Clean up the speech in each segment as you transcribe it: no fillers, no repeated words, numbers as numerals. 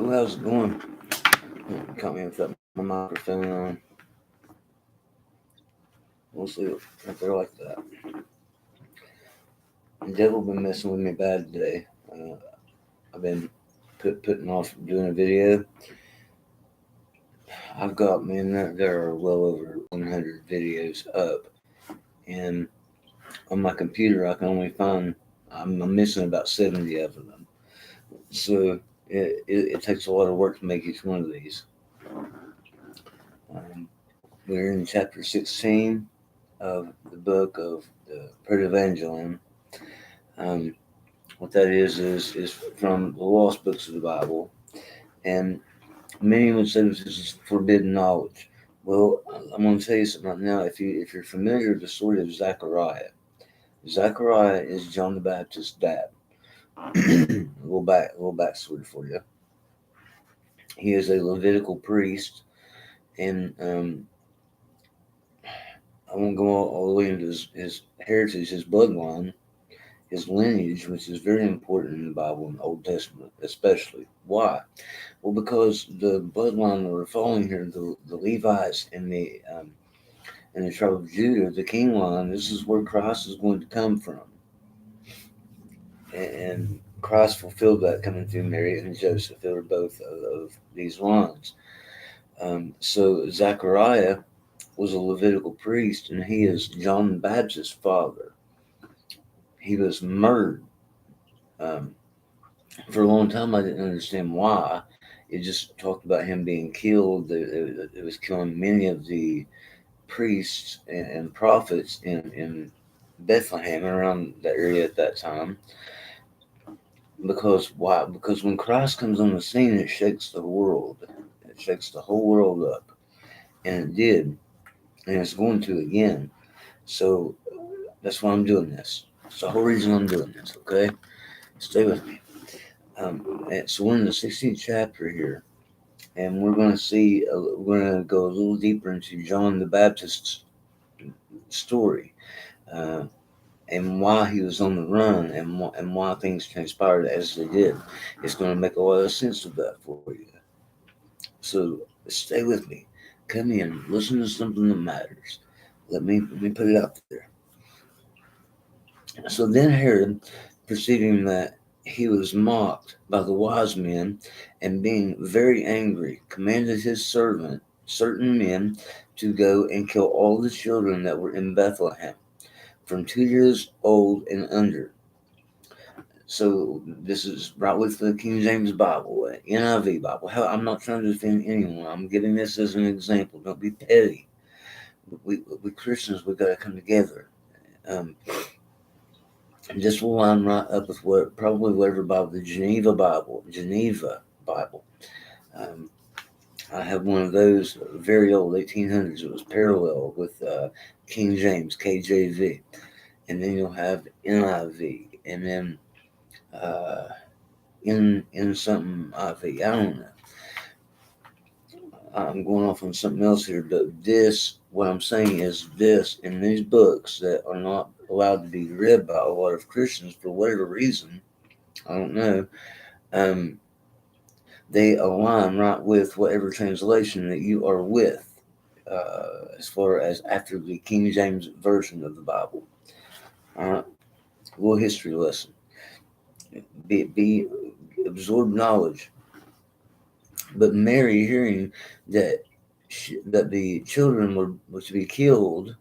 So how's it going? Caught me without my microphone on. We'll see if they're like that. The devil been messing with me bad today. I've been putting off doing a video. I've got, man, there are well over 100 videos up, and on my computer I can only find I'm missing about 70 of them. So it takes a lot of work to make each one of these. Um, we're in chapter 16 of the book of the Proto-Evangelium. Um, what that is from the lost books of the Bible, and many would say this is forbidden knowledge. Well, I'm going to tell you something right now. If you're familiar with the story of Zechariah, Zechariah is John the Baptist's dad. a little backstory for you. He is a Levitical priest, and I won't go all the way into his heritage, his bloodline, his lineage, which is very important in the Bible and the Old Testament, especially. Why? Well, because the bloodline that we're following here, the Levites and the tribe of Judah, the king line, this is where Christ is going to come from. And Christ fulfilled that coming through Mary and Joseph. They were both of these lines. So Zechariah was a Levitical priest, and he is John the Baptist's father. He was murdered. Um, for a long time, I didn't understand why. It just talked about him being killed. It was killing many of the priests and prophets in Bethlehem around the area at that time. Because why? Because when Christ comes on the scene, it shakes the world. It shakes the whole world up, and it did, and it's going to again. So that's why I'm doing this. It's the whole reason I'm doing this. Okay, stay with me. So we're in the 16th chapter here, and we're going to see. We're going to go a little deeper into John the Baptist's story. Uh, and why he was on the run and why things transpired as they did. It's going to make a lot of sense of that for you. So stay with me. Come in. Listen to something that matters. Let me put it out there. So then Herod, perceiving that he was mocked by the wise men, and being very angry, commanded his servant, certain men, to go and kill all the children that were in Bethlehem, from 2 years old and under. So this is right with the King James Bible, NIV Bible. I'm not trying to defend anyone. I'm giving this as an example. Don't be petty. We Christians, we got to come together. And this will line right up with whatever Bible, the Geneva Bible. Um, I have one of those very old 1800s. It was parallel with King James, KJV, and then you'll have NIV, and then in something IV. I don't know. I'm going off on something else here, but what I'm saying is this, in these books that are not allowed to be read by a lot of Christians for whatever reason, I don't know, they align right with whatever translation that you are with, as far as after the King James Version of the Bible. All right, a little history lesson. Be absorb knowledge. But Mary, hearing that the children were to be killed,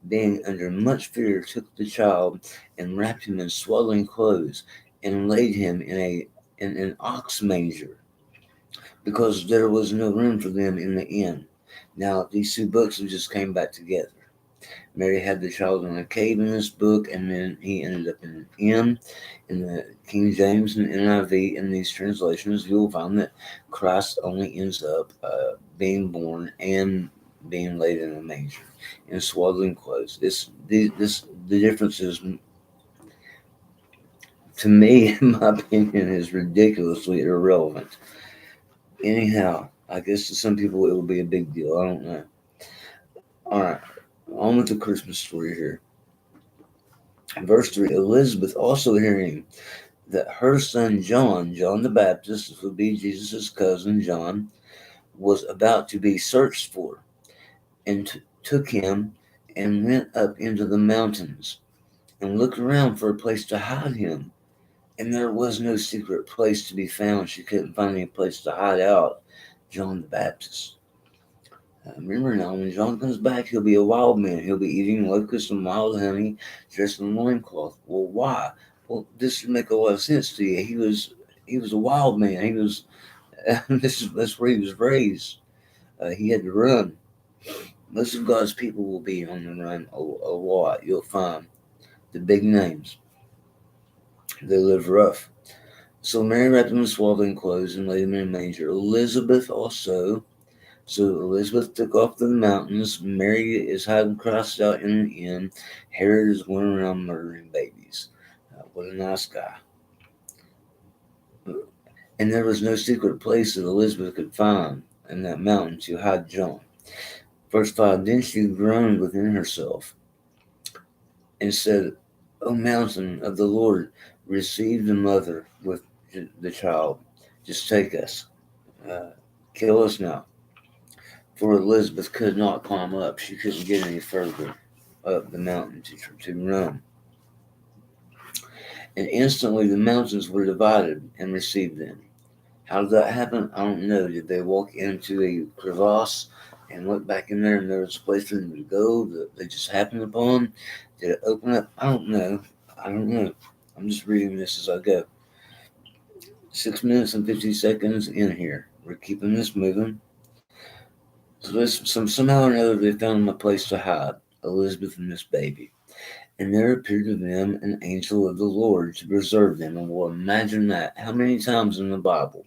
being under much fear, took the child and wrapped him in swaddling clothes and laid him in an ox manger, because there was no room for them in the inn. Now these two books have just came back together. Mary had the child in a cave in this book, and then he ended up in an inn. In the King James and NIV, in these translations, you'll find that Christ only ends up being born and being laid in a manger in swaddling clothes. The difference is, to me, in my opinion, is ridiculously irrelevant. Anyhow, I guess to some people it will be a big deal. I don't know. All right, on with the Christmas story here. Verse 3, Elizabeth also hearing that her son John the Baptist, this would be Jesus' cousin John, was about to be searched for, and took him and went up into the mountains and looked around for a place to hide him. And there was no secret place to be found. She couldn't find any place to hide out John the Baptist. Remember now, when John comes back, he'll be a wild man. He'll be eating locusts and wild honey, dressed in loincloth. Well, why? Well, this should make a lot of sense to you. He was a wild man. He was that's where he was raised. He had to run. Most of God's people will be on the run a lot. You'll find the big names. They live rough. So Mary wrapped him in swaddling clothes and laid him in a manger. Elizabeth also. So Elizabeth took off to the mountains. Mary is hiding Christ out in an inn. Herod is going around murdering babies. What a nice guy. And there was no secret place that Elizabeth could find in that mountain to hide John. Verse 5, then she groaned within herself and said, O mountain of the Lord, receive the mother with the child. Just take us. Kill us now. For Elizabeth could not climb up. She couldn't get any further up the mountain to run. And instantly the mountains were divided and received them. How did that happen? I don't know. Did they walk into a crevasse and look back in there and there was a place for them to go that they just happened upon? Did it open up? I don't know. I'm just reading this as I go. 6 minutes and 50 seconds in here. We're keeping this moving. So somehow or another they found them a place to hide, Elizabeth and this baby. And there appeared to them an angel of the Lord to preserve them. And we'll imagine that. How many times in the Bible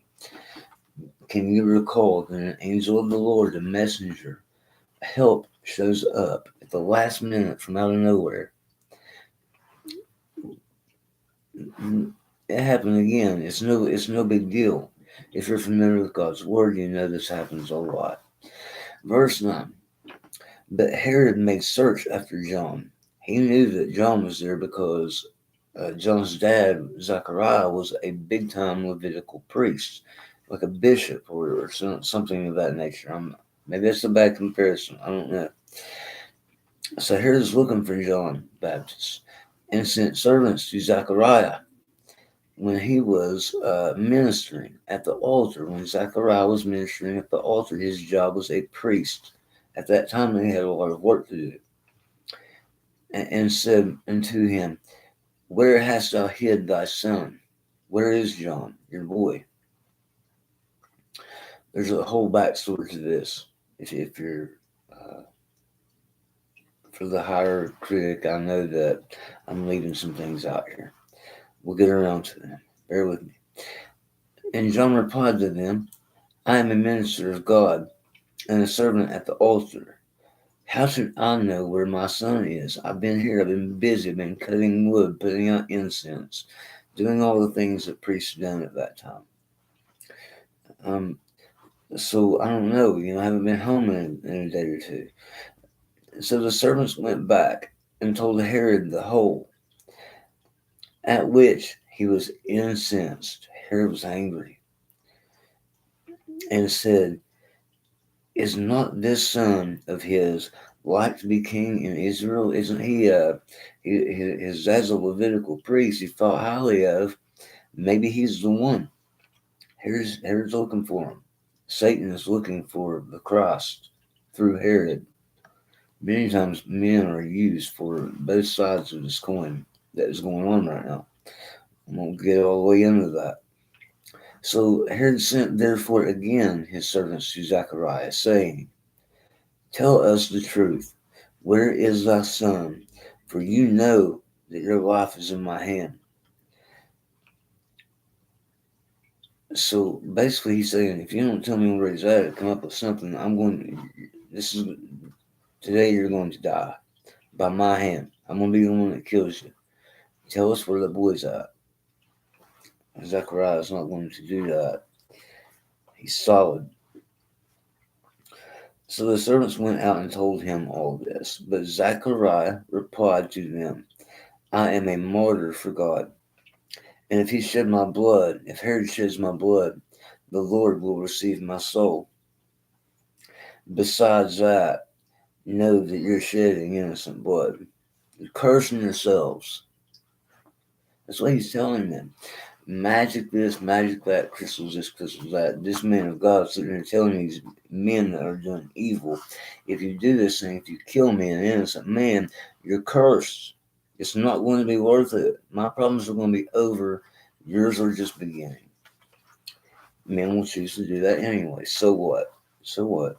can you recall that an angel of the Lord, a messenger, help shows up at the last minute from out of nowhere? It happened again. It's no big deal. If you're familiar with God's word, you know this happens a lot. Verse 9. But Herod made search after John. He knew that John was there because John's dad, Zachariah, was a big-time Levitical priest, like a bishop or something of that nature. Maybe that's a bad comparison. I don't know. So Herod's looking for John Baptist and sent servants to Zachariah when he was ministering at the altar. When Zachariah was ministering at the altar, his job was a priest. At that time, he had a lot of work to do. And said unto him, Where hast thou hid thy son? Where is John, your boy? There's a whole backstory to this. If you're for the higher critic, I know that I'm leaving some things out here. We'll get around to them. Bear with me. And John replied to them, I am a minister of God and a servant at the altar. How should I know where my son is? I've been here. I've been busy. I've been cutting wood, putting out incense, doing all the things that priests done at that time. So I don't know. I haven't been home in a day or two. So the servants went back and told Herod the whole, at which he was incensed. Herod was angry and said, Is not this son of his like to be king in Israel? Isn't he his as a Levitical priest he thought highly of? Maybe he's the one. Herod's looking for him. Satan is looking for the Christ through Herod. Many times men are used for both sides of this coin that is going on right now. I'm going to get all the way into that. So Herod sent therefore again his servants to Zachariah, saying, Tell us the truth. Where is thy son? For you know that your life is in my hand. So basically he's saying, if you don't tell me where he's at, come up with something, today you're going to die by my hand. I'm going to be the one that kills you. Tell us where the boy's at. Zechariah is not going to do that. He's solid. So the servants went out and told him all this. But Zechariah replied to them, I am a martyr for God. And if he shed my blood, if Herod sheds my blood, the Lord will receive my soul. Besides that, know that you're shedding innocent blood. You're cursing yourselves. That's what he's telling them. Magic this, magic that, crystals this, crystals that. This man of God sitting there telling these men that are doing evil, if you do this thing, if you kill me, an innocent man, you're cursed. It's not going to be worth it. My problems are going to be over. Yours are just beginning. Men will choose to do that anyway. So what? So what?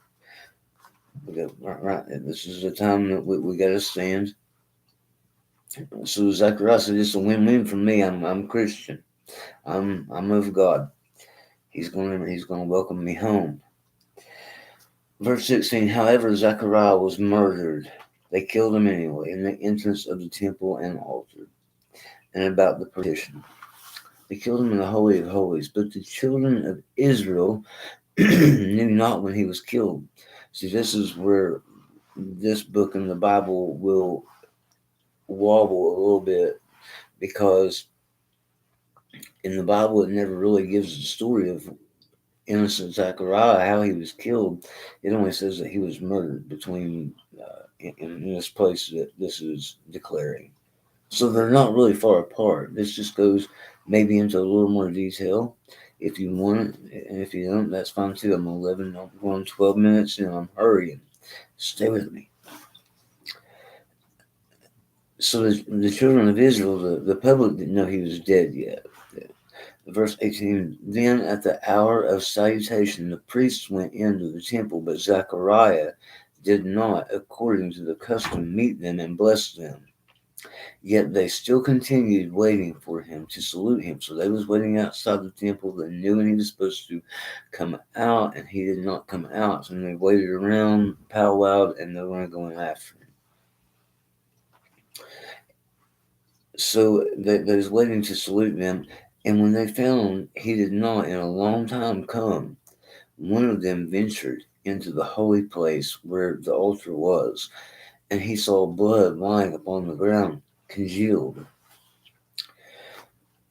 We got, right. This is the time that we got to stand. So Zechariah said, "It's a win-win for me. I'm Christian. I'm of God. He's gonna welcome me home." Verse 16. However, Zechariah was murdered. They killed him anyway in the entrance of the temple and altar, and about the partition. They killed him in the Holy of Holies. But the children of Israel knew not when he was killed. See, this is where this book in the Bible will wobble a little bit, because in the Bible it never really gives the story of innocent Zechariah, how he was killed. It only says that he was murdered between in this place that this is declaring. So they're not really far apart. This just goes maybe into a little more detail if you want it, and if you don't, that's fine too. I'm 11, I'm going 12 minutes, and I'm hurrying. Stay with me. So the children of Israel, the public didn't know he was dead yet. Verse 18, then at the hour of salutation, the priests went into the temple, but Zechariah did not, according to the custom, meet them and bless them. Yet they still continued waiting for him to salute him. So they was waiting outside the temple. They knew when he was supposed to come out, and he did not come out. So they waited around, powwowed, and they were going after him. So they was waiting to salute them. And when they found he did not in a long time come, one of them ventured into the holy place where the altar was, and he saw blood lying upon the ground, congealed.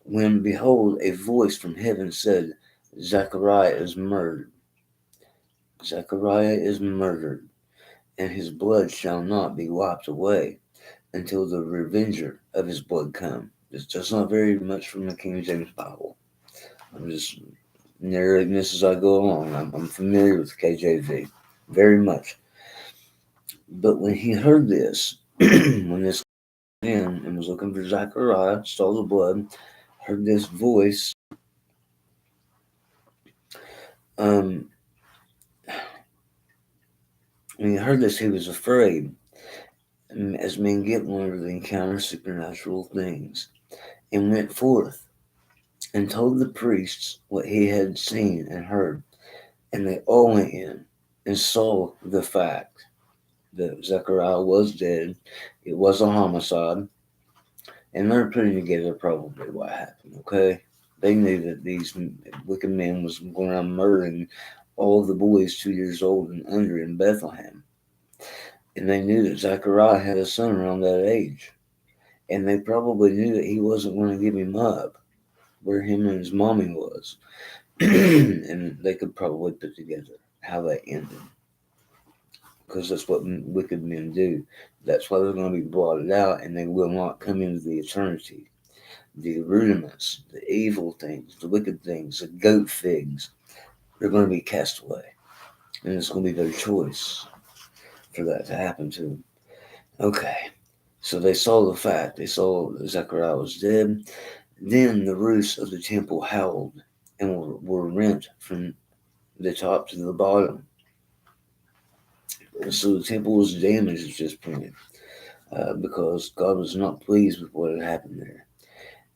When, behold, a voice from heaven said, Zechariah is murdered. Zechariah is murdered, and his blood shall not be wiped away until the revenger of his blood come. That's not very much from the King James Bible. I'm just narrating this as I go along. I'm familiar with KJV very much. But when he heard this, when this man and was looking for Zechariah, saw the blood, heard this voice, when he heard this, he was afraid, as men get whenever they encounter supernatural things, and went forth and told the priests what he had seen and heard. And they all went in and saw the fact that Zechariah was dead. It was a homicide. And they're putting together probably what happened, okay? They knew that these wicked men was going around murdering all of the boys 2 years old and under in Bethlehem. And they knew that Zechariah had a son around that age. And they probably knew that he wasn't going to give him up where him and his mommy was. And they could probably put together how that ended. Because that's what wicked men do. That's why they're going to be blotted out, and they will not come into the eternity. The rudiments, the evil things, the wicked things, the goat figs, they're going to be cast away. And it's going to be their choice for that to happen to them. Okay, so they saw the fact. They saw that Zechariah was dead. Then the roofs of the temple howled and were rent from the top to the bottom. So the temple was damaged at this point, because God was not pleased with what had happened there.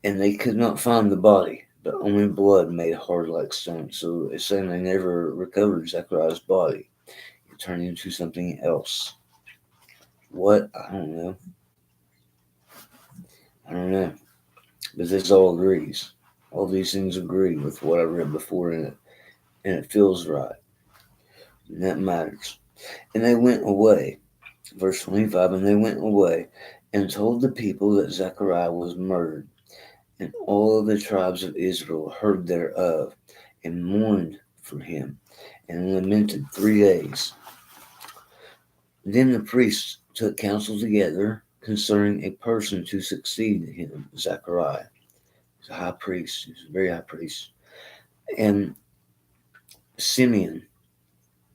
And they could not find the body, but only blood made hard like stone. So it's saying they never recovered Zechariah's body. It turned into something else. What? I don't know. But this all agrees. All these things agree with what I read before in it. And it feels right. And that matters. And they went away. Verse 25, and they went away and told the people that Zechariah was murdered. And all the tribes of Israel heard thereof, and mourned for him, and lamented 3 days. Then the priests took counsel together concerning a person to succeed him, Zechariah. He's a high priest, he's a very high priest. And Simeon,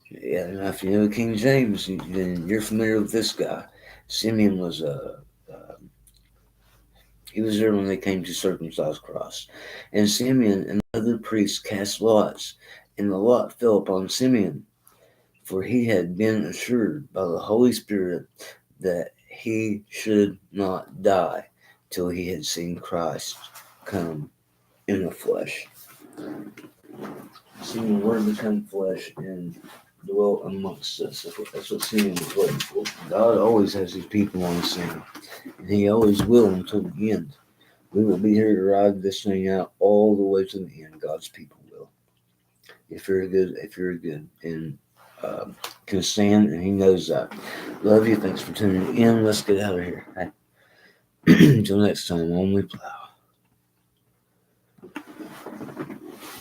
yeah, now if you know King James, then you're familiar with this guy. Simeon was he was there when they came to circumcise Christ. And Simeon and the other priests cast lots, and the lot fell upon Simeon, for he had been assured by the Holy Spirit that he should not die till he had seen Christ come in the flesh. Seeing the Word become flesh and dwell amongst us. That's what Simeon was waiting for. God always has his people on the scene, and he always will until the end. We will be here to ride this thing out all the way to the end. God's people will. If you're good, and can stand, and he knows that. Love you. Thanks for tuning in. Let's get out of here. Until next time, only plow.